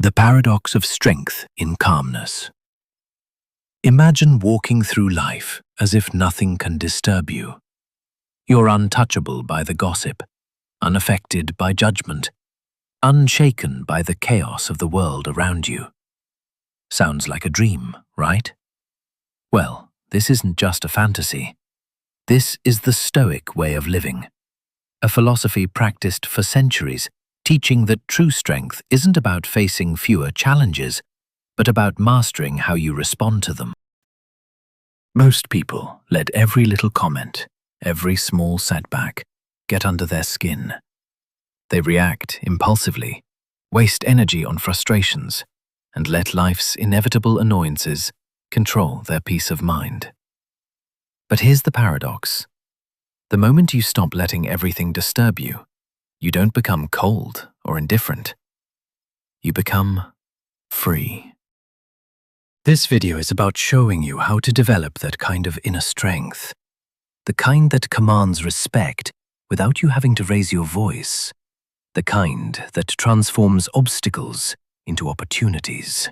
The paradox of strength in calmness. Imagine walking through life as if nothing can disturb you. You're untouchable by the gossip, unaffected by judgment, unshaken by the chaos of the world around you. Sounds like a dream, right? Well, this isn't just a fantasy. This is the Stoic way of living, a philosophy practiced for centuries, teaching that true strength isn't about facing fewer challenges, but about mastering how you respond to them. Most people let every little comment, every small setback, get under their skin. They react impulsively, waste energy on frustrations, and let life's inevitable annoyances control their peace of mind. But here's the paradox. The moment you stop letting everything disturb you, you don't become cold or indifferent. You become free. This video is about showing you how to develop that kind of inner strength, the kind that commands respect without you having to raise your voice, the kind that transforms obstacles into opportunities.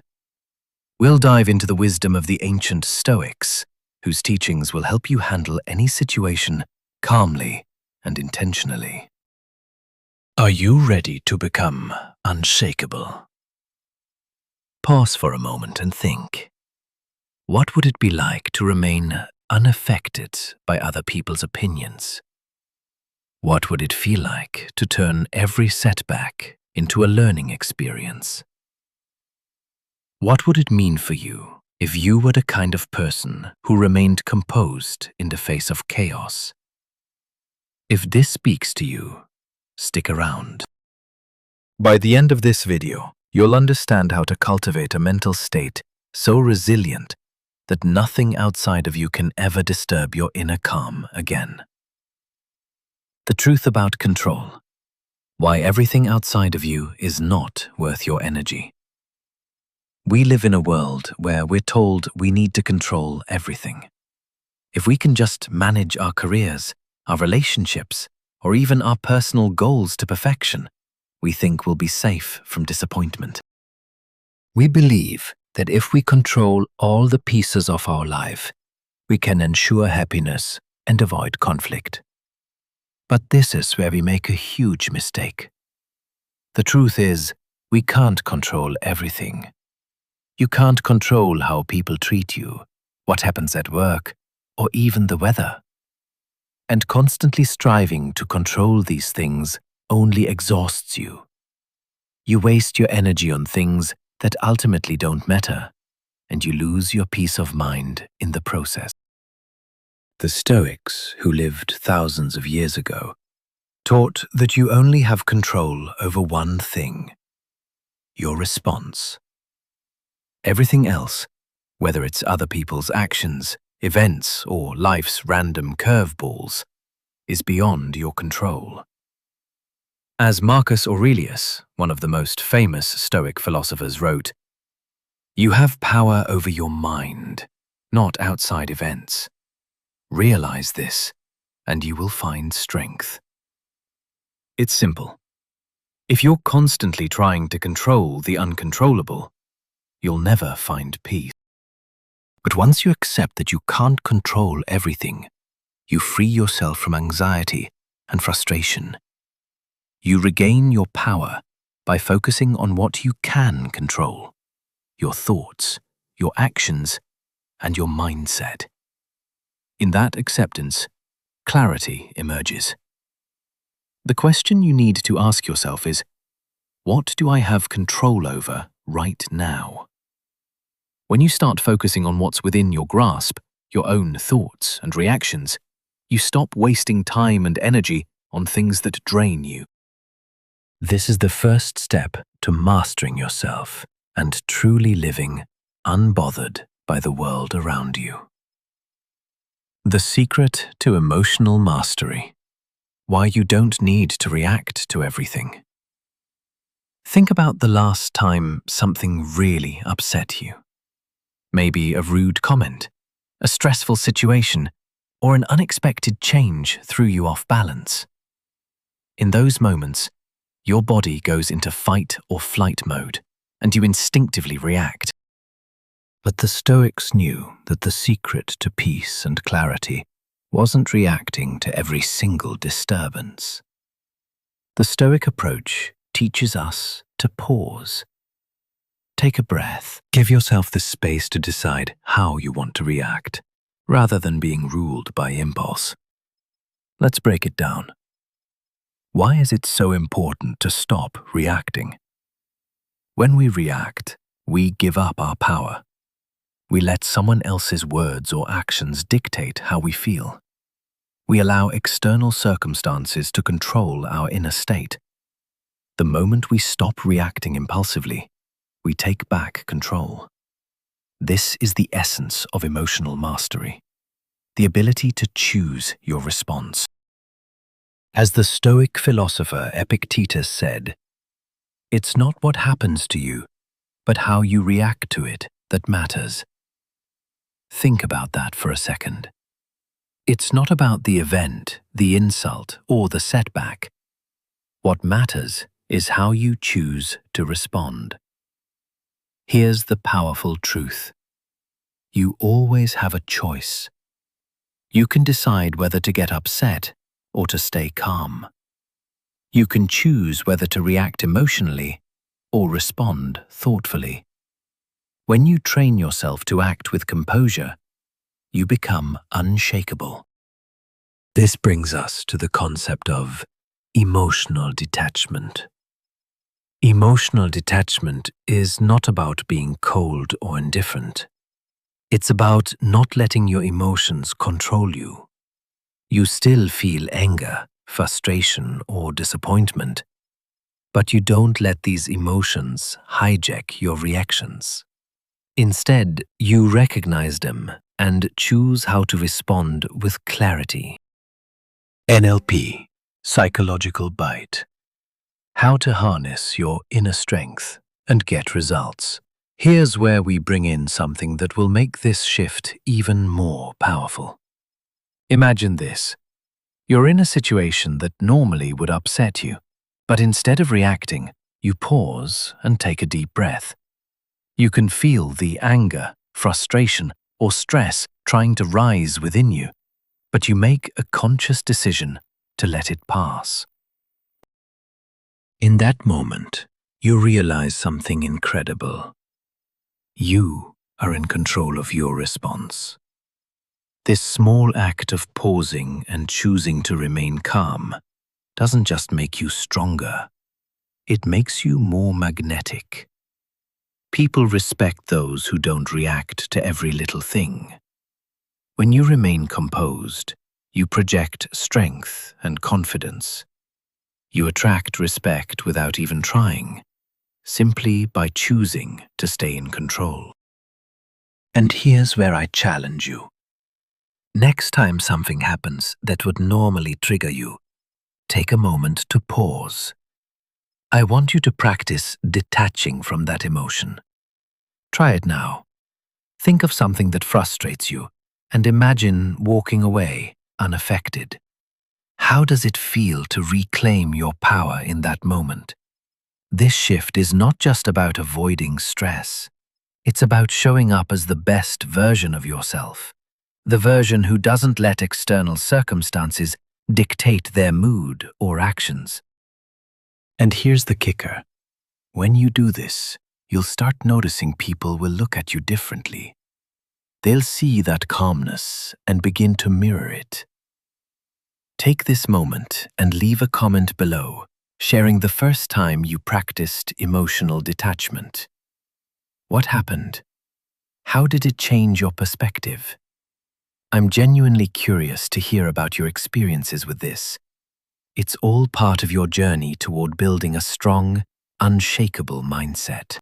We'll dive into the wisdom of the ancient Stoics, whose teachings will help you handle any situation calmly and intentionally. Are you ready to become unshakable? Pause for a moment and think. What would it be like to remain unaffected by other people's opinions? What would it feel like to turn every setback into a learning experience? What would it mean for you if you were the kind of person who remained composed in the face of chaos? If this speaks to you, stick around. By the end of this video, you'll understand how to cultivate a mental state so resilient that nothing outside of you can ever disturb your inner calm again. The truth about control. Why everything outside of you is not worth your energy. We live in a world where we're told we need to control everything. If we can just manage our careers, our relationships, or even our personal goals to perfection, we think we'll be safe from disappointment. We believe that if we control all the pieces of our life, we can ensure happiness and avoid conflict. But this is where we make a huge mistake. The truth is, we can't control everything. You can't control how people treat you, what happens at work, or even the weather. And constantly striving to control these things only exhausts you. You waste your energy on things that ultimately don't matter, and you lose your peace of mind in the process. The Stoics, who lived thousands of years ago, taught that you only have control over one thing: your response. Everything else, whether it's other people's actions, events, or life's random curveballs, is beyond your control. As Marcus Aurelius, one of the most famous Stoic philosophers, wrote, "You have power over your mind, not outside events. Realize this, and you will find strength." It's simple. If you're constantly trying to control the uncontrollable, you'll never find peace. But once you accept that you can't control everything, you free yourself from anxiety and frustration. You regain your power by focusing on what you can control: your thoughts, your actions, and your mindset. In that acceptance, clarity emerges. The question you need to ask yourself is, what do I have control over right now? When you start focusing on what's within your grasp, your own thoughts and reactions, you stop wasting time and energy on things that drain you. This is the first step to mastering yourself and truly living unbothered by the world around you. The secret to emotional mastery. Why you don't need to react to everything. Think about the last time something really upset you. Maybe a rude comment, a stressful situation, or an unexpected change threw you off balance. In those moments, your body goes into fight or flight mode, and you instinctively react. But the Stoics knew that the secret to peace and clarity wasn't reacting to every single disturbance. The Stoic approach teaches us to pause. Take a breath. Give yourself the space to decide how you want to react, rather than being ruled by impulse. Let's break it down. Why is it so important to stop reacting? When we react, we give up our power. We let someone else's words or actions dictate how we feel. We allow external circumstances to control our inner state. The moment we stop reacting impulsively, we take back control. This is the essence of emotional mastery, the ability to choose your response. As the Stoic philosopher Epictetus said, "It's not what happens to you, but how you react to it that matters." Think about that for a second. It's not about the event, the insult, or the setback. What matters is how you choose to respond. Here's the powerful truth. You always have a choice. You can decide whether to get upset or to stay calm. You can choose whether to react emotionally or respond thoughtfully. When you train yourself to act with composure, you become unshakable. This brings us to the concept of emotional detachment. Emotional detachment is not about being cold or indifferent. It's about not letting your emotions control you. You still feel anger, frustration, or disappointment, but you don't let these emotions hijack your reactions. Instead, you recognize them and choose how to respond with clarity. NLP, Psychological Bite. How to harness your inner strength and get results. Here's where we bring in something that will make this shift even more powerful. Imagine this. You're in a situation that normally would upset you, but instead of reacting, you pause and take a deep breath. You can feel the anger, frustration, or stress trying to rise within you, but you make a conscious decision to let it pass. In that moment, you realize something incredible. You are in control of your response. This small act of pausing and choosing to remain calm doesn't just make you stronger, it makes you more magnetic. People respect those who don't react to every little thing. When you remain composed, you project strength and confidence. You attract respect without even trying, simply by choosing to stay in control. And here's where I challenge you. Next time something happens that would normally trigger you, take a moment to pause. I want you to practice detaching from that emotion. Try it now. Think of something that frustrates you and imagine walking away unaffected. How does it feel to reclaim your power in that moment? This shift is not just about avoiding stress. It's about showing up as the best version of yourself, the version who doesn't let external circumstances dictate their mood or actions. And here's the kicker. When you do this, you'll start noticing people will look at you differently. They'll see that calmness and begin to mirror it. Take this moment and leave a comment below, sharing the first time you practiced emotional detachment. What happened? How did it change your perspective? I'm genuinely curious to hear about your experiences with this. It's all part of your journey toward building a strong, unshakable mindset.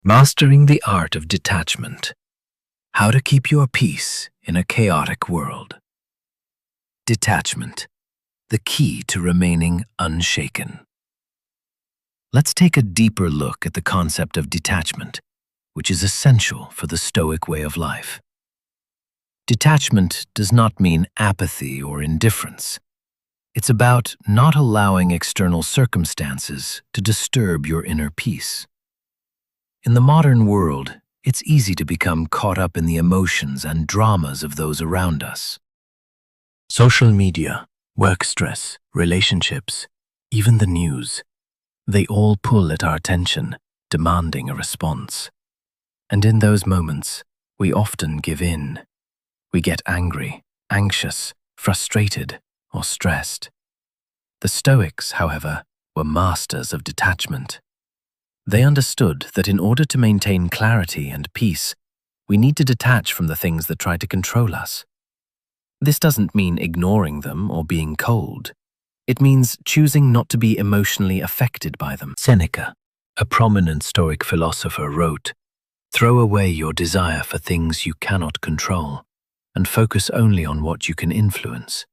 Mastering the art of detachment. How to keep your peace in a chaotic world. Detachment, the key to remaining unshaken. Let's take a deeper look at the concept of detachment, which is essential for the Stoic way of life. Detachment does not mean apathy or indifference. It's about not allowing external circumstances to disturb your inner peace. In the modern world, it's easy to become caught up in the emotions and dramas of those around us. Social media, work stress, relationships, even the news, they all pull at our attention, demanding a response. And in those moments, we often give in. We get angry, anxious, frustrated, or stressed. The Stoics, however, were masters of detachment. They understood that in order to maintain clarity and peace, we need to detach from the things that try to control us. This doesn't mean ignoring them or being cold. It means choosing not to be emotionally affected by them. Seneca, a prominent Stoic philosopher, wrote, "Throw away your desire for things you cannot control and focus only on what you can influence."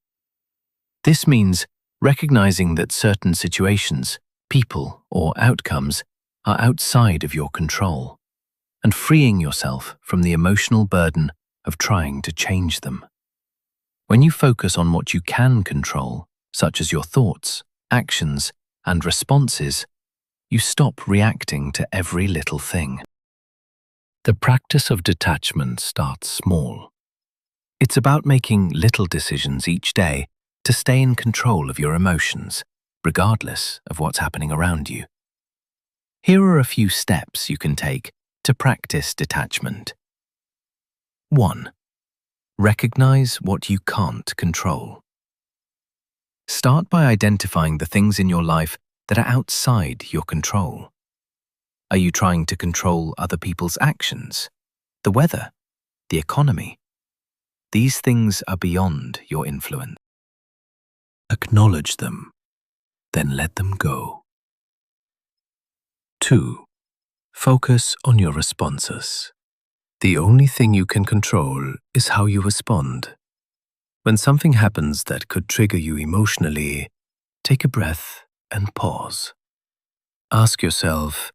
This means recognizing that certain situations, people, or outcomes are outside of your control and freeing yourself from the emotional burden of trying to change them. When you focus on what you can control, such as your thoughts, actions, and responses, you stop reacting to every little thing. The practice of detachment starts small. It's about making little decisions each day to stay in control of your emotions, regardless of what's happening around you. Here are a few steps you can take to practice detachment. 1. Recognize what you can't control. Start by identifying the things in your life that are outside your control. Are you trying to control other people's actions, the weather, the economy? These things are beyond your influence. Acknowledge them, then let them go. 2. Focus on your responses. The only thing you can control is how you respond. When something happens that could trigger you emotionally, take a breath and pause. Ask yourself,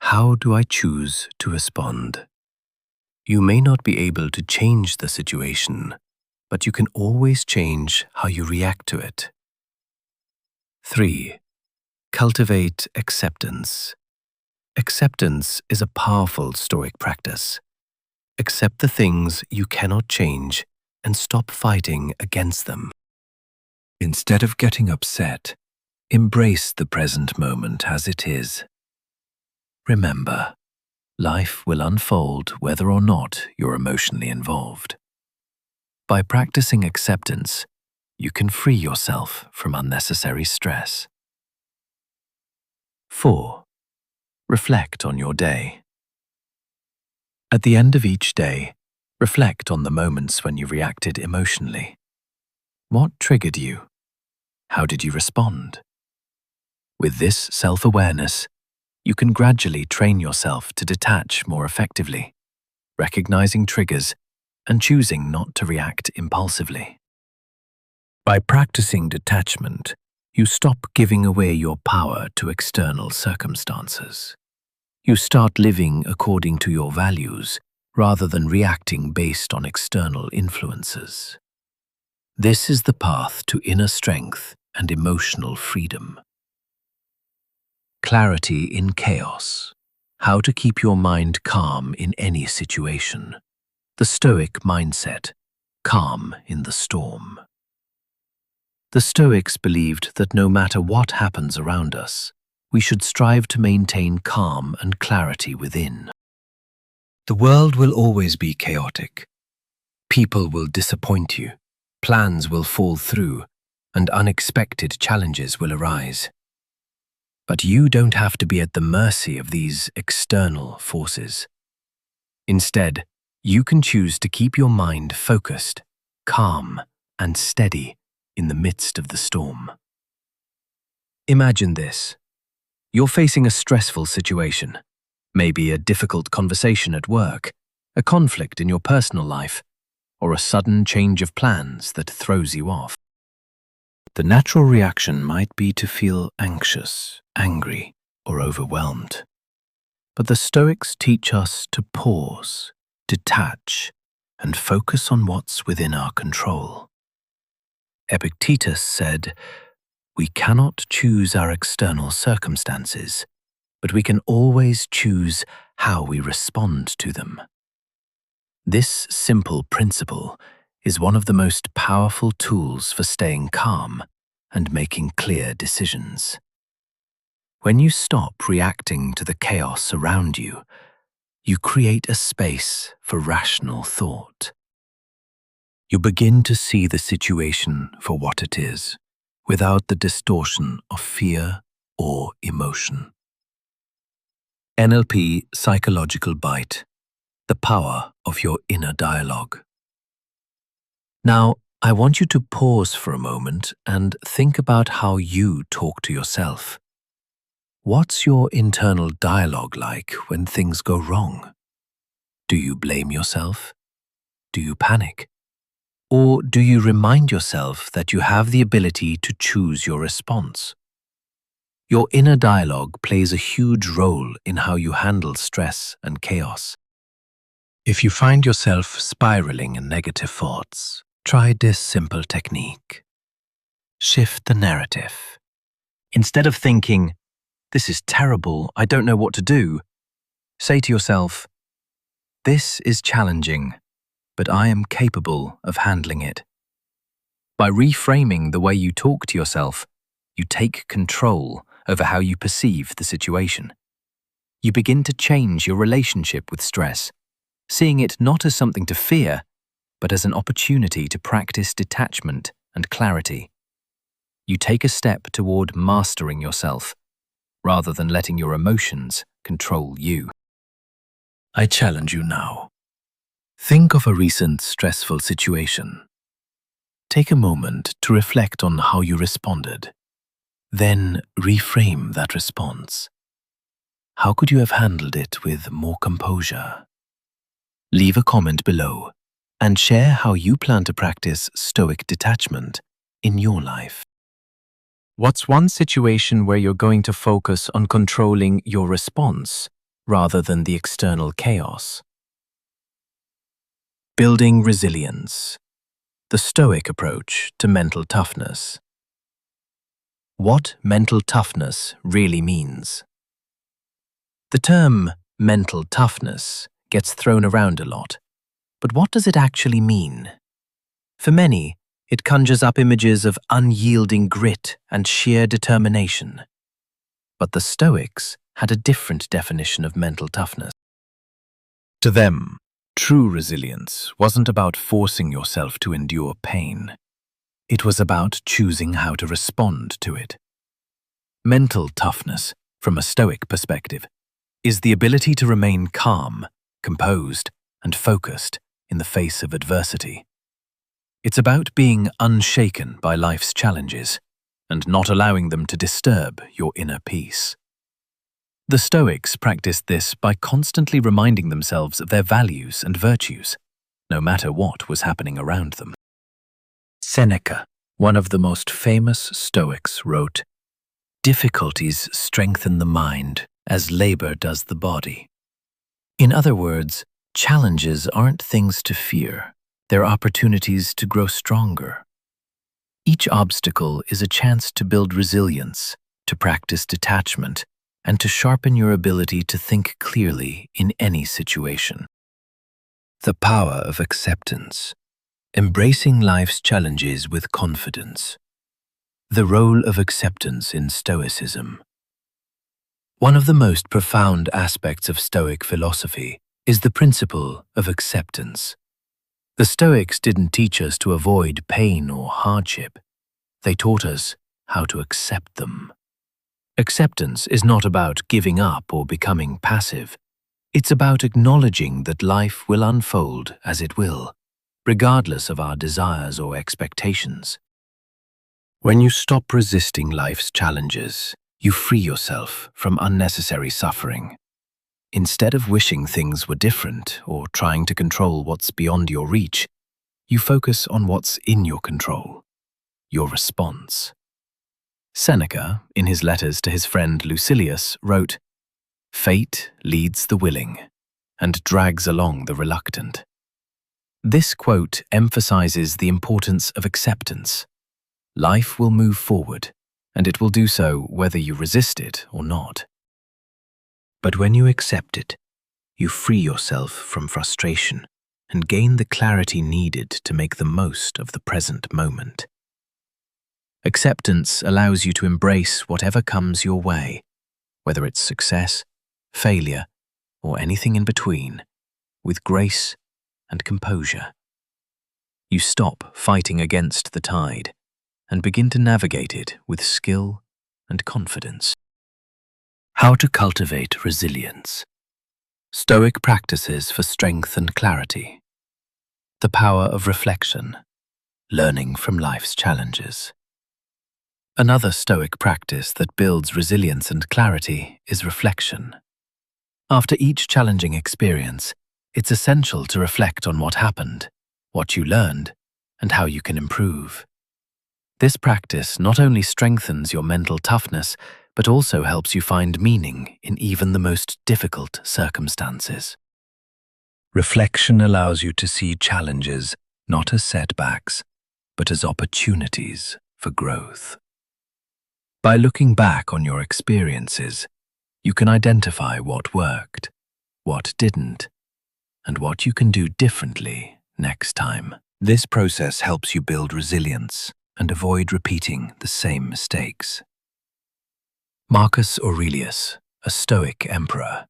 how do I choose to respond? You may not be able to change the situation, but you can always change how you react to it. 3. Cultivate acceptance. Acceptance is a powerful Stoic practice. Accept the things you cannot change and stop fighting against them. Instead of getting upset, embrace the present moment as it is. Remember, life will unfold whether or not you're emotionally involved. By practicing acceptance, you can free yourself from unnecessary stress. 4. Reflect on your day. At the end of each day, reflect on the moments when you reacted emotionally. What triggered you? How did you respond? With this self-awareness, you can gradually train yourself to detach more effectively, recognizing triggers and choosing not to react impulsively. By practicing detachment, you stop giving away your power to external circumstances. You start living according to your values rather than reacting based on external influences. This is the path to inner strength and emotional freedom. Clarity in chaos. How to keep your mind calm in any situation. The Stoic mindset. Calm in the storm. The Stoics believed that no matter what happens around us, we should strive to maintain calm and clarity within. The world will always be chaotic. People will disappoint you, plans will fall through, and unexpected challenges will arise. But you don't have to be at the mercy of these external forces. Instead, you can choose to keep your mind focused, calm, and steady in the midst of the storm. Imagine this. You're facing a stressful situation, maybe a difficult conversation at work, a conflict in your personal life, or a sudden change of plans that throws you off. The natural reaction might be to feel anxious, angry, or overwhelmed. But the Stoics teach us to pause, detach, and focus on what's within our control. Epictetus said, "We cannot choose our external circumstances, but we can always choose how we respond to them. This simple principle is one of the most powerful tools for staying calm and making clear decisions. When you stop reacting to the chaos around you, you create a space for rational thought. You begin to see the situation for what it is, without the distortion of fear or emotion. NLP Psychological Bite: the power of your inner dialogue. Now, I want you to pause for a moment and think about how you talk to yourself. What's your internal dialogue like when things go wrong? Do you blame yourself? Do you panic? Or do you remind yourself that you have the ability to choose your response? Your inner dialogue plays a huge role in how you handle stress and chaos. If you find yourself spiraling in negative thoughts, try this simple technique. Shift the narrative. Instead of thinking, "This is terrible, I don't know what to do," say to yourself, "This is challenging, but I am capable of handling it." By reframing the way you talk to yourself, you take control over how you perceive the situation. You begin to change your relationship with stress, seeing it not as something to fear, but as an opportunity to practice detachment and clarity. You take a step toward mastering yourself, rather than letting your emotions control you. I challenge you now. Think of a recent stressful situation. Take a moment to reflect on how you responded. Then reframe that response. How could you have handled it with more composure? Leave a comment below and share how you plan to practice stoic detachment in your life. What's one situation where you're going to focus on controlling your response rather than the external chaos? Building resilience: the Stoic approach to mental toughness. What mental toughness really means. The term mental toughness gets thrown around a lot, but what does it actually mean? For many, it conjures up images of unyielding grit and sheer determination. But the Stoics had a different definition of mental toughness. To them, true resilience wasn't about forcing yourself to endure pain. It was about choosing how to respond to it. Mental toughness, from a Stoic perspective, is the ability to remain calm, composed, and focused in the face of adversity. It's about being unshaken by life's challenges and not allowing them to disturb your inner peace. The Stoics practiced this by constantly reminding themselves of their values and virtues, no matter what was happening around them. Seneca, one of the most famous Stoics, wrote, "Difficulties strengthen the mind as labor does the body." In other words, challenges aren't things to fear, they're opportunities to grow stronger. Each obstacle is a chance to build resilience, to practice detachment, and to sharpen your ability to think clearly in any situation. The power of acceptance: embracing life's challenges with confidence. The role of acceptance in Stoicism. One of the most profound aspects of Stoic philosophy is the principle of acceptance. The Stoics didn't teach us to avoid pain or hardship. They taught us how to accept them. Acceptance is not about giving up or becoming passive. It's about acknowledging that life will unfold as it will, regardless of our desires or expectations. When you stop resisting life's challenges, you free yourself from unnecessary suffering. Instead of wishing things were different or trying to control what's beyond your reach, you focus on what's in your control: your response. Seneca, in his letters to his friend Lucilius, wrote, "Fate leads the willing and drags along the reluctant." This quote emphasizes the importance of acceptance. Life will move forward, and it will do so whether you resist it or not. But when you accept it, you free yourself from frustration and gain the clarity needed to make the most of the present moment. Acceptance allows you to embrace whatever comes your way, whether it's success, failure, or anything in between, with grace and composure. You stop fighting against the tide and begin to navigate it with skill and confidence. How to cultivate resilience. Stoic practices for strength and clarity. The power of reflection. Learning from life's challenges. Another Stoic practice that builds resilience and clarity is reflection. After each challenging experience, it's essential to reflect on what happened, what you learned, and how you can improve. This practice not only strengthens your mental toughness, but also helps you find meaning in even the most difficult circumstances. Reflection allows you to see challenges not as setbacks, but as opportunities for growth. By looking back on your experiences, you can identify what worked, what didn't, and what you can do differently next time. This process helps you build resilience and avoid repeating the same mistakes. Marcus Aurelius, a Stoic emperor,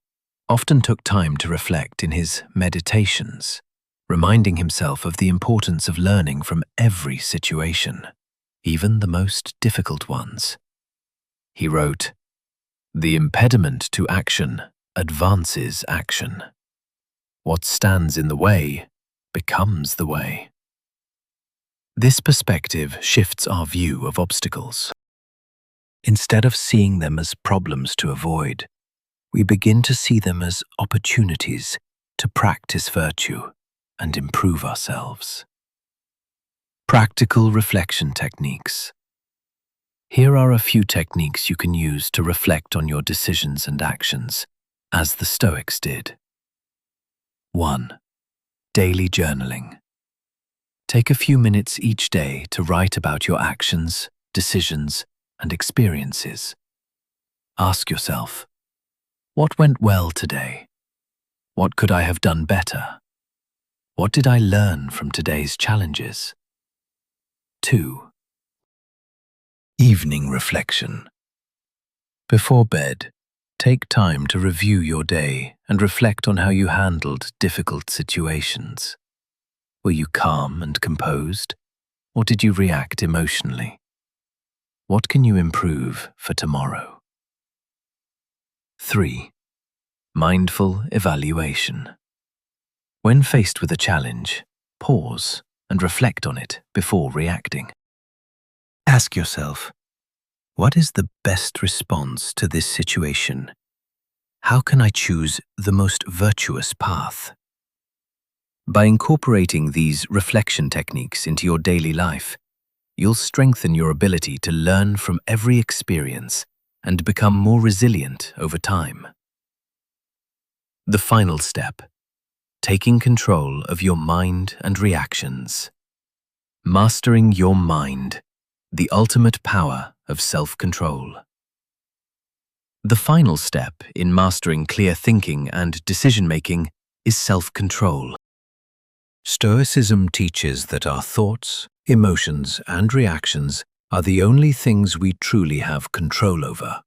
often took time to reflect in his meditations, reminding himself of the importance of learning from every situation, even the most difficult ones. He wrote, "The impediment to action advances action. What stands in the way becomes the way." This perspective shifts our view of obstacles. Instead of seeing them as problems to avoid, we begin to see them as opportunities to practice virtue and improve ourselves. Practical reflection techniques. Here are a few techniques you can use to reflect on your decisions and actions, as the Stoics did. 1. Daily journaling. Take a few minutes each day to write about your actions, decisions, and experiences. Ask yourself, what went well today? What could I have done better? What did I learn from today's challenges? 2. Evening reflection. Before bed, take time to review your day and reflect on how you handled difficult situations. Were you calm and composed, or did you react emotionally? What can you improve for tomorrow? 3. Mindful evaluation. When faced with a challenge, pause and reflect on it before reacting. Ask yourself, what is the best response to this situation? How can I choose the most virtuous path? By incorporating these reflection techniques into your daily life, you'll strengthen your ability to learn from every experience and become more resilient over time. The final step, taking control of your mind and reactions. Mastering your mind, the ultimate power of self-control. The final step in mastering clear thinking and decision-making is self-control. Stoicism teaches that our thoughts, emotions, and reactions are the only things we truly have control over.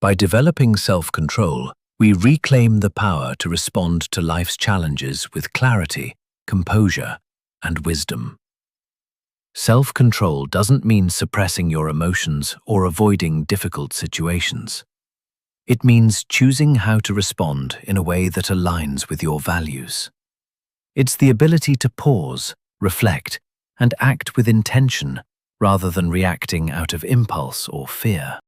By developing self-control, we reclaim the power to respond to life's challenges with clarity, composure, and wisdom. Self-control doesn't mean suppressing your emotions or avoiding difficult situations. It means choosing how to respond in a way that aligns with your values. It's the ability to pause, reflect, and act with intention rather than reacting out of impulse or fear.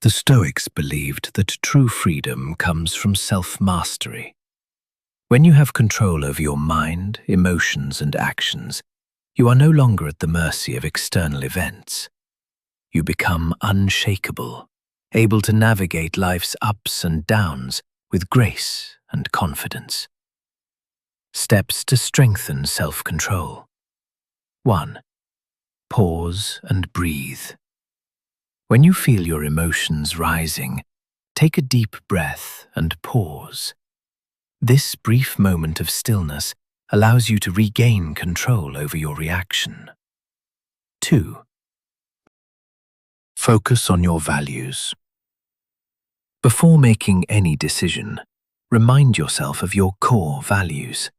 The Stoics believed that true freedom comes from self-mastery. When you have control over your mind, emotions, and actions, you are no longer at the mercy of external events. You become unshakable, able to navigate life's ups and downs with grace and confidence. Steps to strengthen self-control. 1. Pause and breathe. When you feel your emotions rising, take a deep breath and pause, This brief moment of stillness allows you to regain control over your reaction. 2. Focus on your values. Before making any decision, remind yourself of your core values.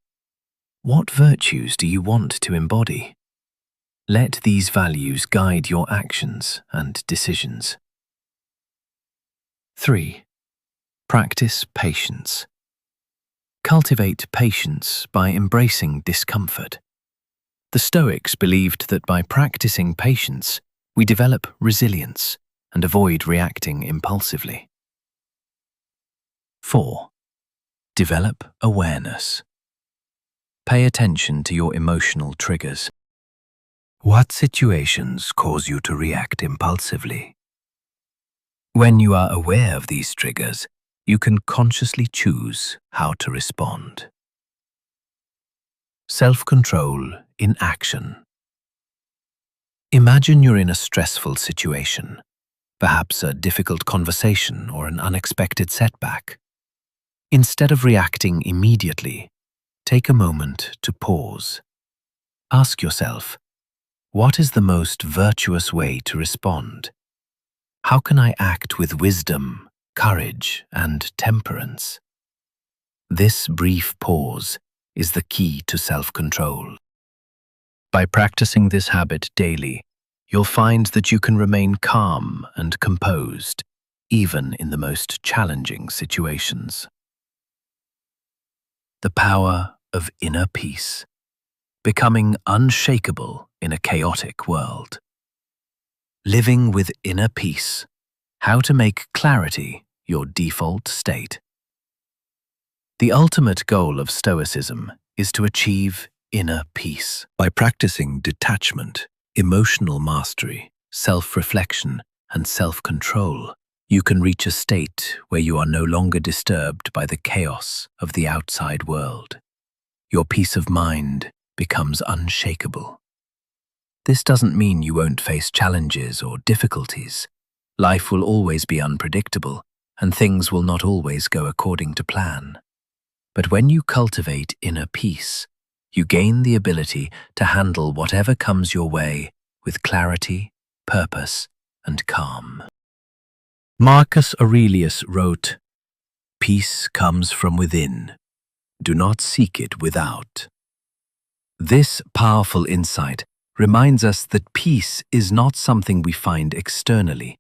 What virtues do you want to embody? Let these values guide your actions and decisions. 3. Practice patience. Cultivate patience by embracing discomfort. The Stoics believed that by practicing patience, we develop resilience and avoid reacting impulsively. 4. Develop awareness. Pay attention to your emotional triggers. What situations cause you to react impulsively? When you are aware of these triggers, you can consciously choose how to respond. Self-control in action. Imagine you're in a stressful situation, perhaps a difficult conversation or an unexpected setback. Instead of reacting immediately, take a moment to pause. Ask yourself, what is the most virtuous way to respond? How can I act with wisdom, courage, and temperance? This brief pause is the key to self-control. By practicing this habit daily, you'll find that you can remain calm and composed, even in the most challenging situations. The power of inner peace. Becoming unshakable in a chaotic world. Living with inner peace. How to make clarity your default state. The ultimate goal of Stoicism is to achieve inner peace. By practicing detachment, emotional mastery, self-reflection, and self-control, you can reach a state where you are no longer disturbed by the chaos of the outside world. Your peace of mind becomes unshakable. This doesn't mean you won't face challenges or difficulties. Life will always be unpredictable, and things will not always go according to plan. But when you cultivate inner peace, you gain the ability to handle whatever comes your way with clarity, purpose, and calm. Marcus Aurelius wrote, "Peace comes from within. Do not seek it without." This powerful insight reminds us that peace is not something we find externally.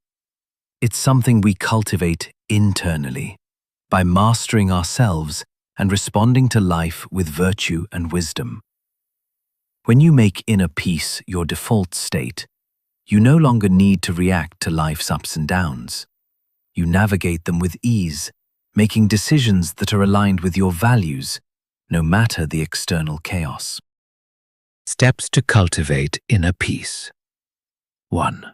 It's something we cultivate internally by mastering ourselves and responding to life with virtue and wisdom. When you make inner peace your default state, you no longer need to react to life's ups and downs. You navigate them with ease, making decisions that are aligned with your values, no matter the external chaos. Steps to cultivate inner peace. 1.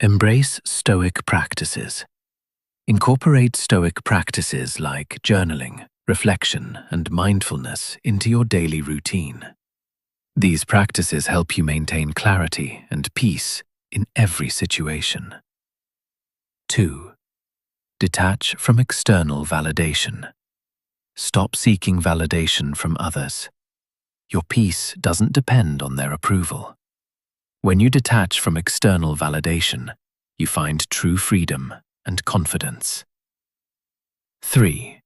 Embrace Stoic practices. Incorporate Stoic practices like journaling, reflection, and mindfulness into your daily routine. These practices help you maintain clarity and peace in every situation. 2. Detach from external validation. Stop seeking validation from others. Your peace doesn't depend on their approval. When you detach from external validation, you find true freedom and confidence. 3.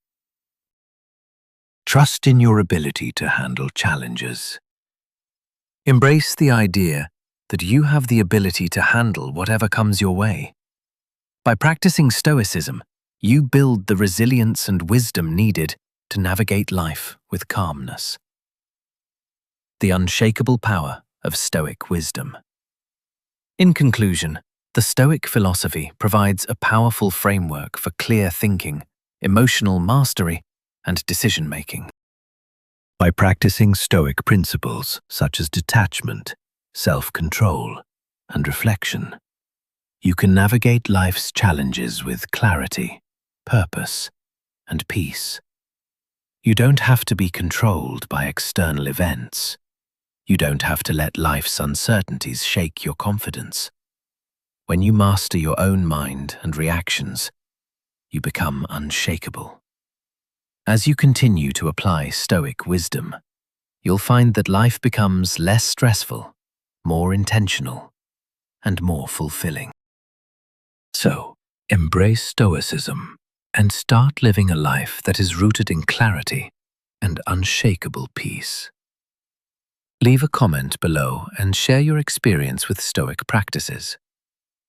Trust in your ability to handle challenges. Embrace the idea that you have the ability to handle whatever comes your way. By practicing Stoicism, you build the resilience and wisdom needed to navigate life with calmness. The unshakable power of Stoic wisdom. In conclusion, the Stoic philosophy provides a powerful framework for clear thinking, emotional mastery, and decision-making. By practicing Stoic principles such as detachment, self-control, and reflection, you can navigate life's challenges with clarity, purpose, and peace. You don't have to be controlled by external events. You don't have to let life's uncertainties shake your confidence. When you master your own mind and reactions, you become unshakable. As you continue to apply Stoic wisdom, you'll find that life becomes less stressful, more intentional, and more fulfilling. So, embrace Stoicism and start living a life that is rooted in clarity and unshakable peace. Leave a comment below and share your experience with Stoic practices.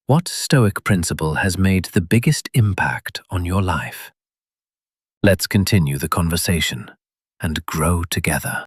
What Stoic principle has made the biggest impact on your life? Let's continue the conversation and grow together.